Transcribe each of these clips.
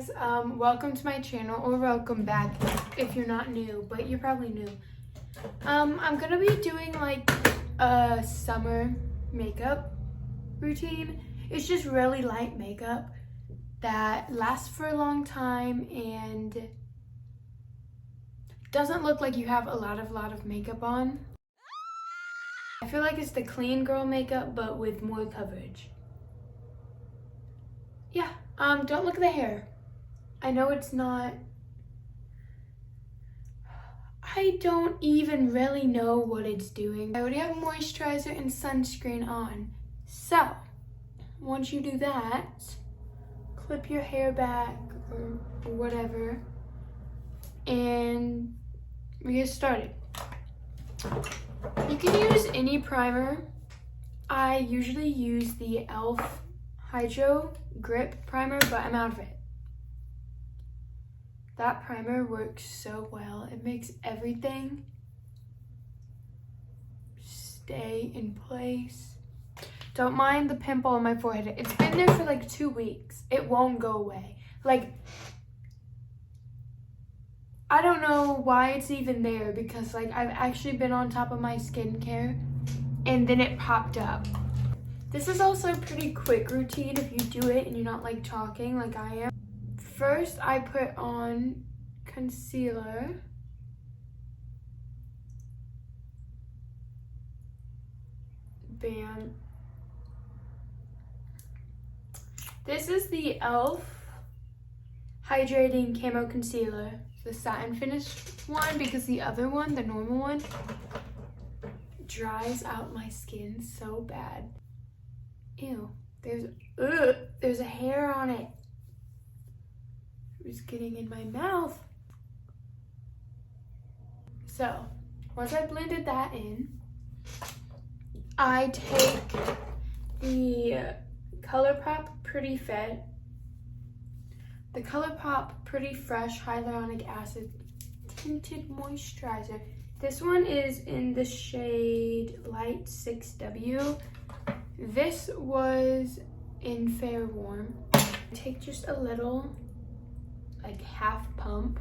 guys, welcome to my channel, or welcome back if you're not new, but you're probably new. I'm gonna be doing like a summer makeup routine. It's just really light makeup that lasts for a long time and doesn't look like you have a lot of makeup on. I feel like it's the clean girl makeup but with more coverage. Yeah, don't look at the hair. I know it's not, I don't even really know what it's doing. I already have moisturizer and sunscreen on. So, once you do that, clip your hair back or whatever, and we get started. You can use any primer. I usually use the e.l.f. Hydro Grip Primer, but I'm out of it. That primer works so well. It makes everything stay in place. Don't mind the pimple on my forehead. It's been there for like 2 weeks. It won't go away. Like, I don't know why it's even there, because like I've actually been on top of my skincare and then it popped up. This is also a pretty quick routine if you do it and you're not like talking like I am. First, I put on concealer. Bam. This is the e.l.f. Hydrating Camo Concealer, the satin finished one, because the other one, the normal one, dries out my skin so bad. Ew, there's a hair on it. It's getting in my mouth. So, once I blended that in, I take the Colourpop Pretty Fresh Hyaluronic Acid Tinted Moisturizer. This one is in the shade Light 6W. This was in Fair Warm. Take just a little, like half pump.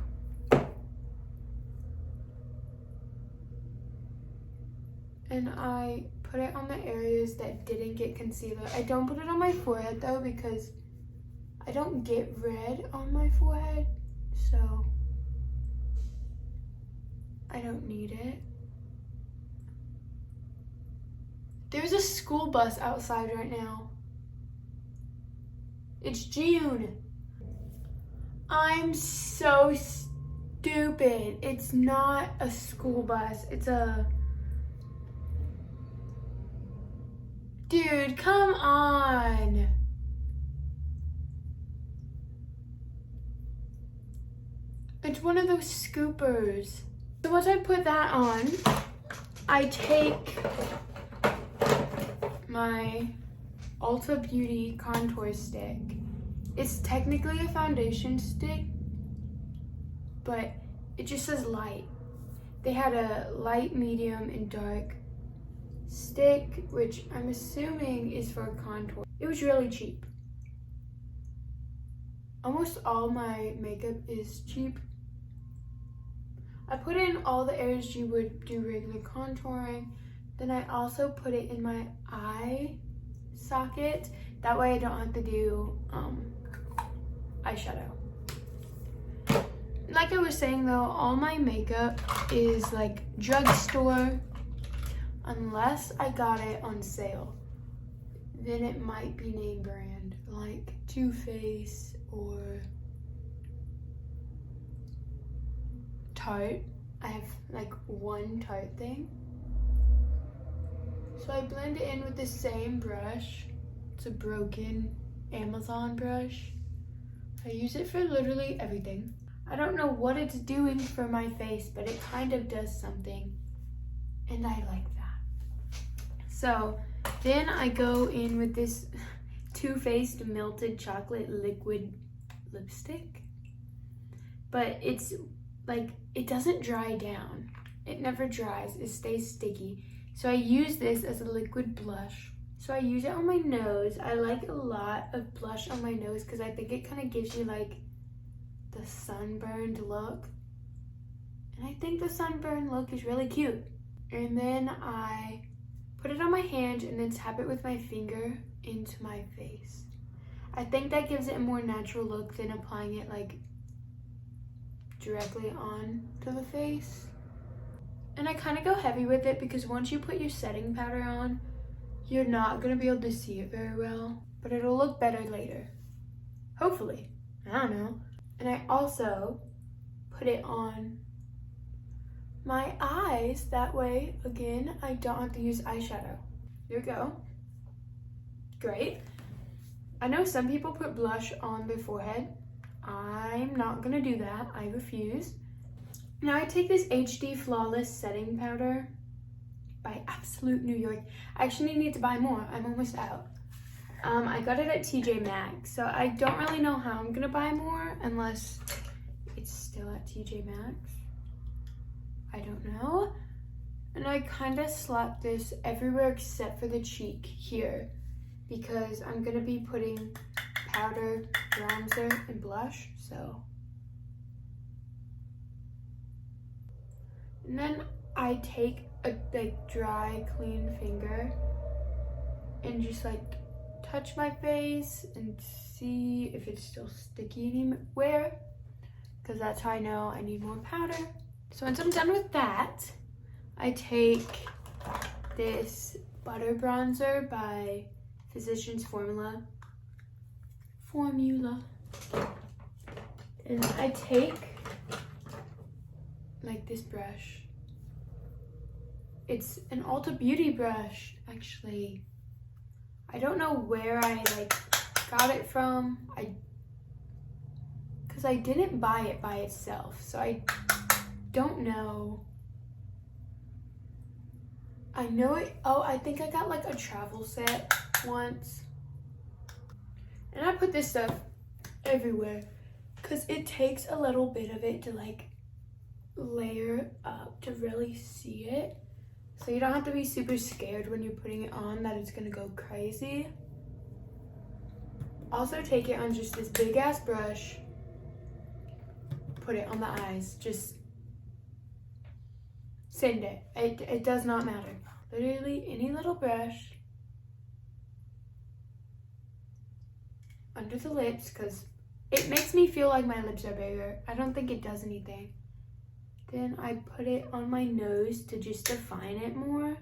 And I put it on the areas that didn't get concealer. I don't put it on my forehead though, because I don't get red on my forehead, so I don't need it. There's a school bus outside right now. It's June. I'm so stupid. It's not a school bus. It's a... Dude, come on. It's one of those scoopers. So once I put that on, I take my Ulta Beauty contour stick. It's technically a foundation stick, but it just says light. They had a light, medium, and dark stick, which I'm assuming is for contour. It was really cheap. Almost all my makeup is cheap. I put it in all the areas you would do regular contouring. Then I also put it in my eye socket. That way I don't have to do eyeshadow. Like I was saying though, all my makeup is like drugstore, unless I got it on sale. Then it might be name brand, like Too Faced or Tarte. I have like one Tarte thing. So I blend it in with the same brush. It's a broken Amazon brush. I use it for literally everything. I don't know what it's doing for my face, but it kind of does something. And I like that. So then I go in with this Too Faced Melted Chocolate Liquid Lipstick. But it's like, it doesn't dry down. It never dries. It stays sticky. So I use this as a liquid blush. So I use it on my nose. I like a lot of blush on my nose because I think it kind of gives you like the sunburned look. And I think the sunburned look is really cute. And then I put it on my hand and then tap it with my finger into my face. I think that gives it a more natural look than applying it like directly on to the face. And I kind of go heavy with it because once you put your setting powder on, you're not going to be able to see it very well, but it'll look better later. Hopefully. I don't know. And I also put it on my eyes. That way, again, I don't have to use eyeshadow. Here we go. Great. I know some people put blush on their forehead. I'm not gonna do that. I refuse. Now I take this HD Flawless Setting Powder by Absolute New York. I actually need to buy more. I'm almost out. I got it at TJ Maxx, so I don't really know how I'm gonna buy more unless it's still at TJ Maxx. I don't know. And I kind of slap this everywhere except for the cheek here because I'm gonna be putting powder, bronzer, and blush, so. And then I take a dry, clean finger and just touch my face and see if it's still sticky anywhere, because that's how I know I need more powder. So once I'm done with that, I take this Butter Bronzer by Physicians Formula. And I take this brush. It's an Ulta Beauty brush, actually. I don't know where I got it from. Because I didn't buy it by itself, so I don't know. I know it. Oh, I think I got a travel set once. And I put this stuff everywhere because it takes a little bit of it to layer up to really see it. So you don't have to be super scared when you're putting it on that it's gonna go crazy. Also take it on just this big ass brush, put it on the eyes, just send it. It does not matter. Literally any little brush under the lips, because it makes me feel like my lips are bigger. I don't think it does anything. Then I put it on my nose to just define it more.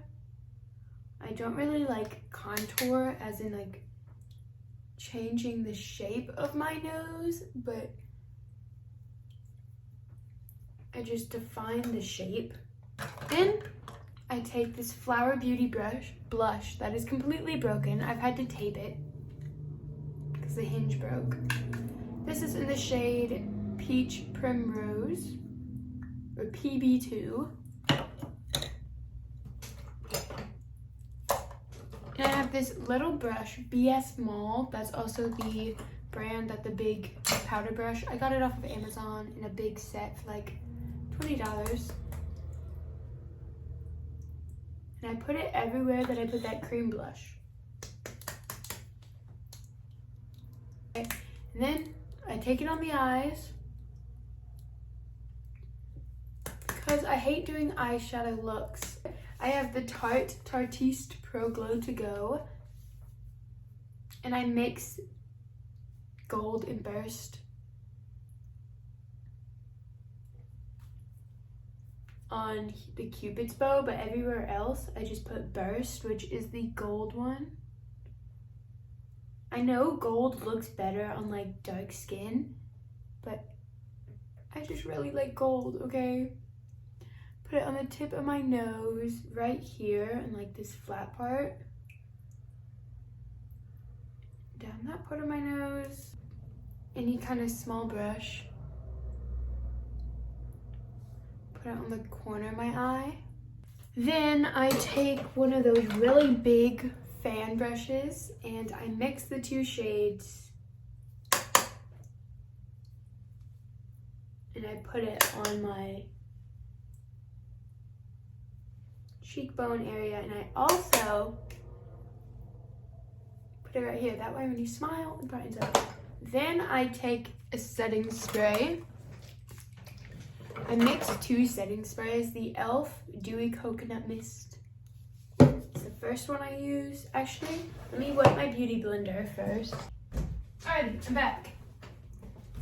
I don't really contour as in changing the shape of my nose, but I just define the shape. Then I take this Flower Beauty blush that is completely broken. I've had to tape it because the hinge broke. This is in the shade Peach Primrose, or PB2. And I have this little brush, BS Mall. That's also the brand that the big powder brush. I got it off of Amazon in a big set for $20. And I put it everywhere that I put that cream blush. Okay. And then I take it on the eyes because I hate doing eyeshadow looks. I have the Tarte Tartiste Pro Glow to Go, and I mix gold and burst on the Cupid's bow, but everywhere else I just put burst, which is the gold one. I know gold looks better on dark skin, but I just really like gold, okay? Put it on the tip of my nose, right here, and this flat part. Down that part of my nose. Any kind of small brush. Put it on the corner of my eye. Then I take one of those really big fan brushes and I mix the two shades. And I put it on my cheekbone area, and I also put it right here. That way when you smile, it brightens up. Then I take a setting spray. I mixed 2 setting sprays. The e.l.f. Dewy Coconut Mist. It's the first one I use. Actually, let me wet my beauty blender first. Alright, I'm back.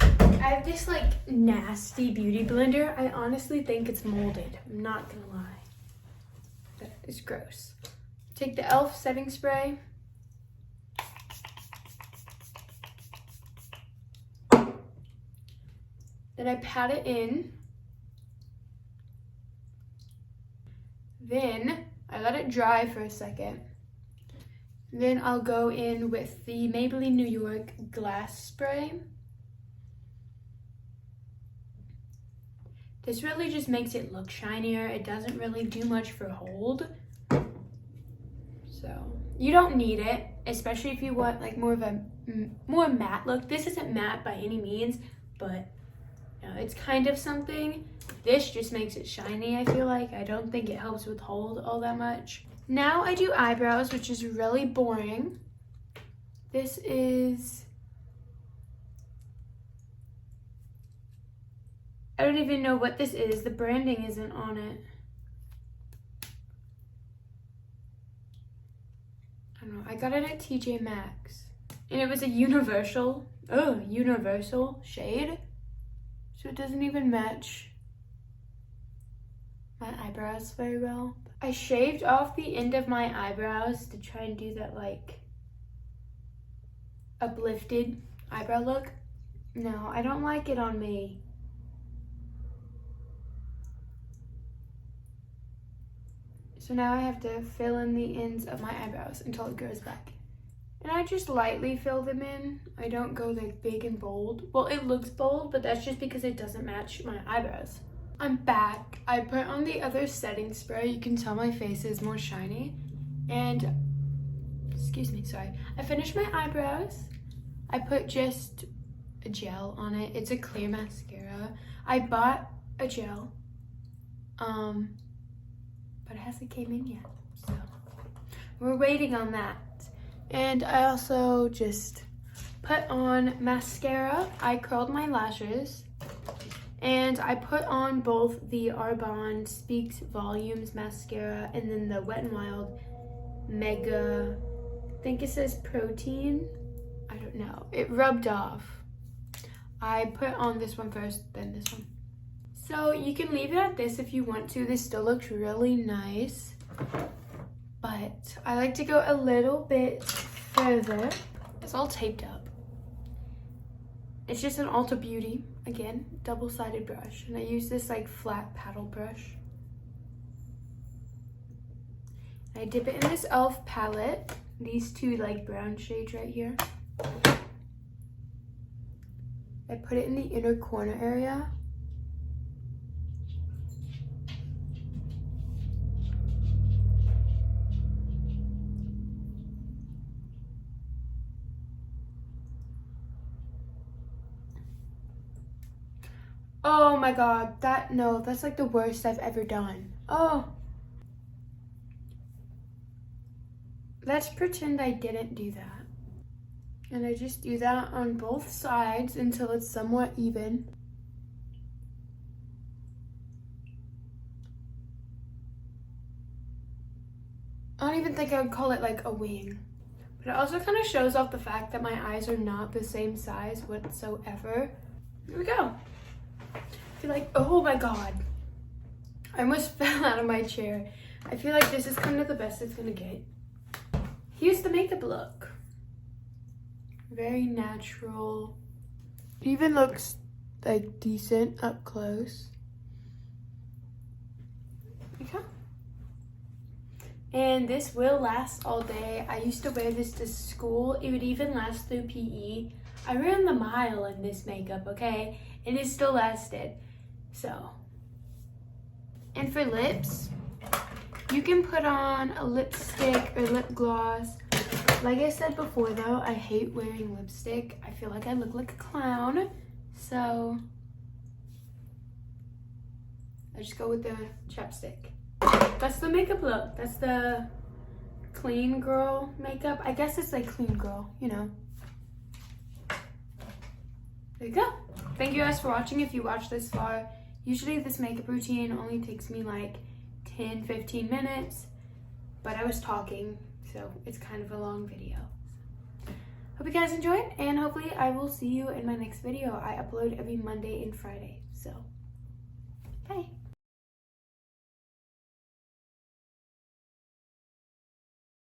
I have this like nasty beauty blender. I honestly think it's molded. I'm not gonna lie. That is gross. Take the e.l.f. setting spray. Then I pat it in. Then I let it dry for a second. Then I'll go in with the Maybelline New York Glass Spray. This really just makes it look shinier. It doesn't really do much for hold. So you don't need it, especially if you want like more of a more matte look. This isn't matte by any means, but you know, it's kind of something. This just makes it shiny, I feel like. I don't think it helps with hold all that much. Now I do eyebrows, which is really boring. This is... I don't even know what this is. The branding isn't on it. I don't know. I got it at TJ Maxx. And it was a universal shade. So it doesn't even match my eyebrows very well. I shaved off the end of my eyebrows to try and do that like uplifted eyebrow look. No, I don't like it on me. So now I have to fill in the ends of my eyebrows until it grows back. And I just lightly fill them in. I don't go like big and bold. Well, it looks bold, but that's just because it doesn't match my eyebrows. I'm back. I put on the other setting spray. You can tell my face is more shiny. And, excuse me, sorry. I finished my eyebrows. I put just a gel on it. It's a clear mascara. I bought a gel. But it hasn't came in yet. So, we're waiting on that. And I also just put on mascara. I curled my lashes. And I put on both the Arbonne Speaks Volumes mascara and then the Wet n Wild Mega, I think it says Protein. I don't know. It rubbed off. I put on this one first, then this one. So you can leave it at this if you want to. This still looks really nice. But I like to go a little bit further. It's all taped up. It's just an Ulta Beauty, again, double-sided brush. And I use this like flat paddle brush. I dip it in this e.l.f. palette. These 2 like brown shades right here. I put it in the inner corner area. Oh my god, that's like the worst I've ever done. Oh. Let's pretend I didn't do that. And I just do that on both sides until it's somewhat even. I don't even think I would call it like a wing. But it also kind of shows off the fact that my eyes are not the same size whatsoever. Here we go. I feel like, oh my god. I almost fell out of my chair. I feel like this is kind of the best it's gonna get. Here's the makeup look. Very natural. It even looks like decent up close. Okay. And this will last all day. I used to wear this to school. It would even last through PE. I ran the mile in this makeup, okay? And it still lasted. So. And for lips, you can put on a lipstick or lip gloss. Like I said before though, I hate wearing lipstick. I feel like I look like a clown. So I just go with the chapstick. That's the makeup look. That's the clean girl makeup. I guess it's like clean girl, you know. there you go. Thank you guys for watching. If you watched this far, usually this makeup routine only takes me like 10-15 minutes, but I was talking, so it's kind of a long video. Hope you guys enjoyed, and hopefully I will see you in my next video. I upload every Monday and Friday, so